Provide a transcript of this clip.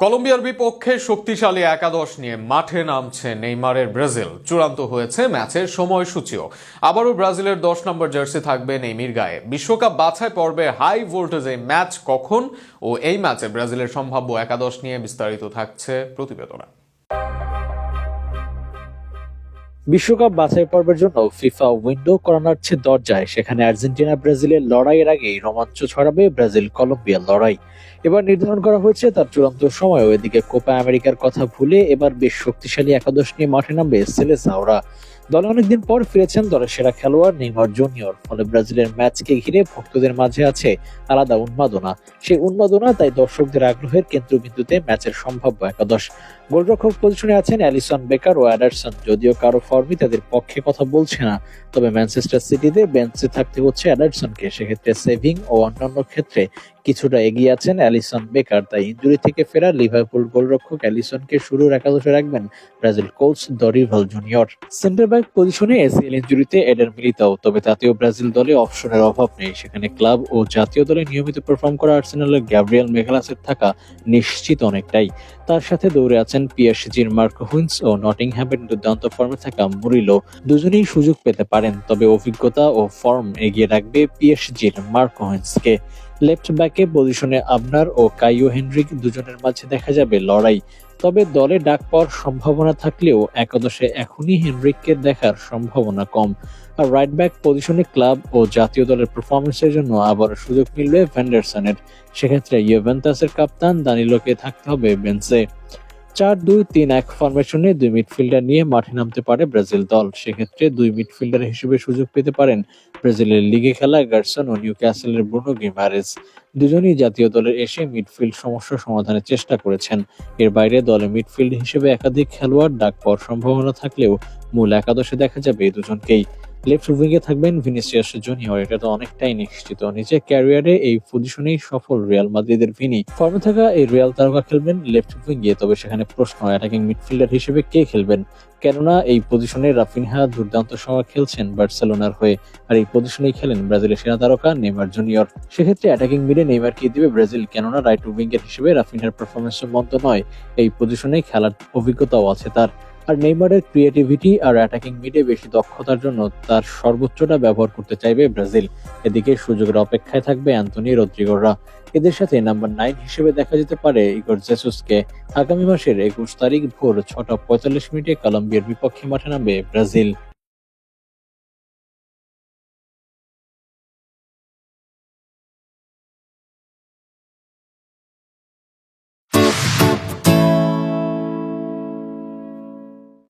কলম্বিয়ার বিপক্ষে শক্তিশালী একাদশ নিয়ে মাঠে নামছে নেইমারের ব্রাজিল। চূড়ান্ত হয়েছে ম্যাচের সময়সূচিও। আবারও ব্রাজিলের 10 নম্বর জার্সি থাকবে নেইমির গায়ে। বিশ্বকাপ বাছাই পর্বে হাই ভোল্টেজ এই ম্যাচ কখন ও এই ম্যাচে ব্রাজিলের সম্ভাব্য একাদশ নিয়ে বিস্তারিত থাকছে প্রতিবেদনে। বিশ্বকাপ বাছাই পর্বের জন্য ফিফা উইন্ডো কর্নারছে দরজায়। সেখানে আর্জেন্টিনা ব্রাজিলের লড়াইয়ের আগেই রোমাঞ্চ ছড়াবে ব্রাজিল কলম্বিয়ার লড়াই। এবার নির্ধারণ করা হয়েছে তার চূড়ান্ত সময়ও। এদিকে কোপা আমেরিকার কথা ভুলে এবার বেশ শক্তিশালী একাদশ নিয়ে মাঠে নামবে সেলেসাওরা। দলে অনেকদিন পর ফিরেছেন দলের সেরা খেলোয়াড় নেইমার জুনিয়র। ফলে ব্রাজিলের ম্যাচকে ঘিরে ভক্তদের মাঝে আছে আলাদা উন্মাদনা। সেই উন্মাদনা তাই দর্শকদের আগ্রহের কেন্দ্রবিন্দুতে ম্যাচের সম্ভাব্য একাদশ। গোলরক্ষক পজিশনে আছেন অ্যালিসন বেকার ও অ্যাডারসন। যদিও কারো ফর্মই তাদের পক্ষে কথা বলছে না, তবে ম্যানচেস্টার সিটিতে বেঞ্চে থাকতে হচ্ছে অ্যাডারসনকে। সেক্ষেত্রে সেভিং ও অন্যান্য ক্ষেত্রে কিছুটা এগিয়ে আছেন অ্যালিসন বেকার। তাই ইনজুরি থেকে ফেরা লিভারপুল গোলরক্ষক অ্যালিসনকে শুরুর একাদশে রাখবেন Brazil coach Dorival junior. Centre back পজিশনে এসিএল ইনজুরিতে এডের মিলিতাও, তবে তাতেও ব্রাজিল দলে অপশনের অভাব নেই। সেখানে ক্লাব ও জাতীয় দলে নিয়মিত পারফর্ম করা আর্সেনালের গ্যাব্রিয়েল মেগালাসের থাকা নিশ্চিত অনেকটাই। তার সাথে দৌড়ে আছেন পিএসজির মার্কো হুইন্স ও নটিংহ্যামের দুর্দান্ত ফর্মে থাকা মুরিলো। দুজনেই সুযোগ পেতে পারেন, তবে অভিজ্ঞতা ও ফর্ম এগিয়ে রাখবে পিএসজির মার্কো হুইন্সকে। লেফট ব্যাকে পজিশনে আবনার ও কাইও হেনরিক দুজনের মাঝে দেখা যাবে লড়াই। তবে দলে ডাক পাওয়ার সম্ভাবনা থাকলেও একাদশে এখনই হেনরিককে দেখার সম্ভাবনা কম। আর রাইট ব্যাক পজিশনে ক্লাব ও জাতীয় দলের পারফরমেন্সের জন্য আবার সুযোগ মিলবে ভ্যান্ডারসনের। সেক্ষেত্রে ইউভেন্টাসের কাপ্তান দানিলোকে থাকতে হবে বেঞ্চে। 4-2-3-1 ফরমেশনে দুই মিডফিল্ডার নিয়ে মাঠে নামতে পারে ব্রাজিল দল। সেক্ষেত্রে দুই মিডফিল্ডার হিসেবে সুযোগ পেতে পারেন ব্রাজিলের লিগে খেলা গার্সন ও নিউক্যাসলের ব্রুনো গিমারেজ। দুজনই জাতীয় দলের এসে মিডফিল্ড সমস্যা সমাধানের চেষ্টা করেছেন। এর বাইরে দলে মিডফিল্ড হিসেবে একাধিক খেলোয়াড় ডাক পাওয়ার সম্ভাবনা থাকলেও মূল একাদশে দেখা যাবে এই দুজনকেই। লেফট উইংয়ে থাকবেন ভিনিসিয়াস জুনিয়র। এটা তো অনেকটাই নিশ্চিত। নিজের ক্যারিয়ারে এই পজিশনেই সফল রিয়াল মাদ্রিদের ভিনি। ফর্মে থাকা এই রিয়াল তারকা খেলবেন লেফট উইংয়ে। তবে সেখানে প্রশ্ন, অ্যাটাকিং মিডফিল্ডার হিসেবে কে খেলবেন? কেননা এই পজিশনে রাফিনহা দুর্দান্ত সময় খেলছেন বার্সেলোনার হয়ে, আর এই পজিশনেই খেলেন ব্রাজিলের সেরা তারকা নেইমার জুনিয়র। সেক্ষেত্রে অ্যাটাকিং মিডে নেইমারকে দিবে ব্রাজিল, কেননা রাইট উইঙ্গের হিসেবে রাফিনহার পারফরমেন্স মন্দ নয়। এই পজিশনে খেলার অভিজ্ঞতাও আছে তার। আর নেইমারের ক্রিয়েটিভিটি আর অ্যাটাকিং মিডে বেশি দক্ষতার জন্য তার সর্বোচ্চটা ব্যবহার করতে চাইবে ব্রাজিল। এদিকে সুযোগের অপেক্ষায় থাকবে অ্যান্তনি রদ্রিগোরা। এদের সাথে নাম্বার 9 হিসেবে দেখা যেতে পারে ইগর জেসুসকে। আগামী মাসের 21 তারিখ ভোর 6:45 কলম্বিয়ার বিপক্ষে মাঠে নামবে ব্রাজিল।